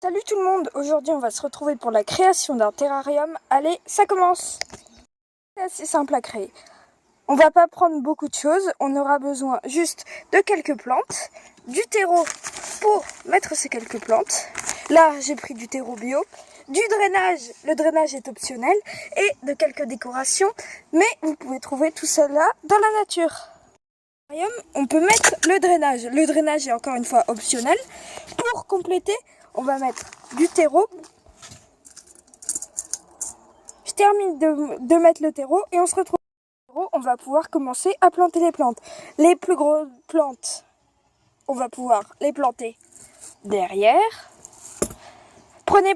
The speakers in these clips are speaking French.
Salut tout le monde, aujourd'hui on va se retrouver pour la création d'un terrarium. Allez, ça commence! C'est assez simple à créer. On va pas prendre beaucoup de choses, on aura besoin juste de quelques plantes, du terreau pour mettre ces quelques plantes. Là j'ai pris du terreau bio, du drainage, le drainage est optionnel, et de quelques décorations, mais vous pouvez trouver tout cela dans la nature. On peut mettre le drainage est encore une fois optionnel. Pour compléter, on va mettre du terreau. Je termine de mettre le terreau et on se retrouve. On va pouvoir commencer à planter les plantes. Les plus grosses plantes, on va pouvoir les planter derrière. Prenez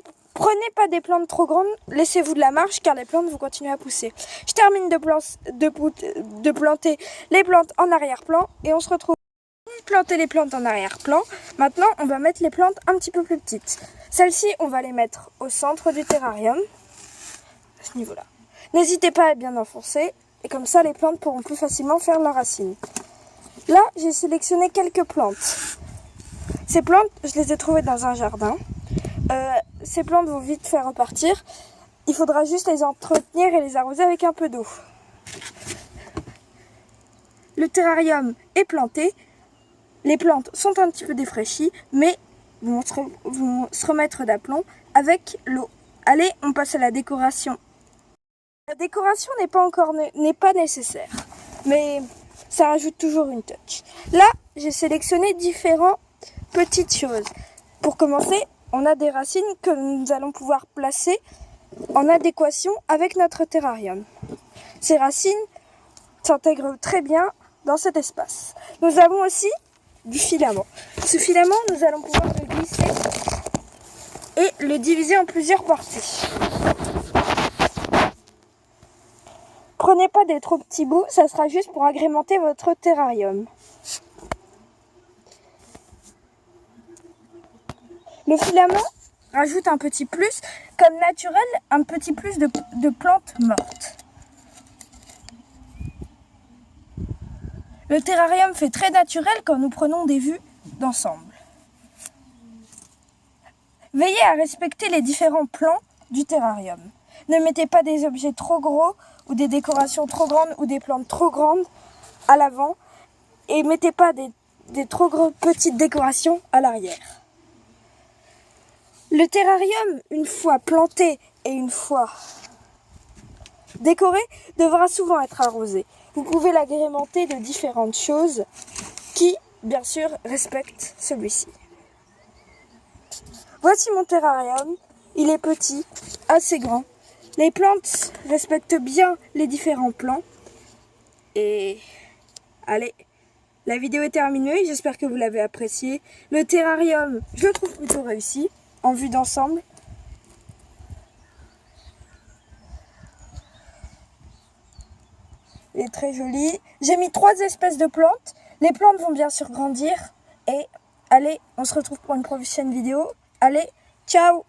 pas des plantes trop grandes, laissez-vous de la marge car les plantes vont continuer à pousser. Je termine de planter les plantes en arrière-plan et on se retrouve. Planter les plantes en arrière-plan. Maintenant, on va mettre les plantes un petit peu plus petites. Celles-ci, on va les mettre au centre du terrarium, à ce niveau-là. N'hésitez pas à bien enfoncer, et comme ça, les plantes pourront plus facilement faire leurs racines. Là, j'ai sélectionné quelques plantes. Ces plantes, je les ai trouvées dans un jardin. Ces plantes vont vite faire repartir. Il faudra juste les entretenir et les arroser avec un peu d'eau. Le terrarium est planté. Les plantes sont un petit peu défraîchies, mais vont se remettre d'aplomb avec l'eau. Allez, on passe à la décoration. La décoration n'est pas nécessaire, mais ça rajoute toujours une touch. Là, j'ai sélectionné différentes petites choses. Pour commencer, on a des racines que nous allons pouvoir placer en adéquation avec notre terrarium. Ces racines s'intègrent très bien dans cet espace. Nous avons aussi du filament. Ce filament, nous allons pouvoir le glisser et le diviser en plusieurs parties. Prenez pas des trop petits bouts, ça sera juste pour agrémenter votre terrarium. Le filament rajoute un petit plus, comme naturel, un petit plus de plantes mortes. Le terrarium fait très naturel quand nous prenons des vues d'ensemble. Veillez à respecter les différents plans du terrarium. Ne mettez pas des objets trop gros ou des décorations trop grandes ou des plantes trop grandes à l'avant et mettez pas des trop petites décorations à l'arrière. Le terrarium, une fois planté et une fois décoré, devra souvent être arrosé. Vous pouvez l'agrémenter de différentes choses qui, bien sûr, respectent celui-ci. Voici mon terrarium. Il est petit, assez grand. Les plantes respectent bien les différents plans. Et allez, la vidéo est terminée. J'espère que vous l'avez apprécié. Le terrarium, je le trouve plutôt réussi en vue d'ensemble. Il est très joli. J'ai mis 3 espèces de plantes. Les plantes vont bien sûr grandir. Et allez, on se retrouve pour une prochaine vidéo. Allez, ciao!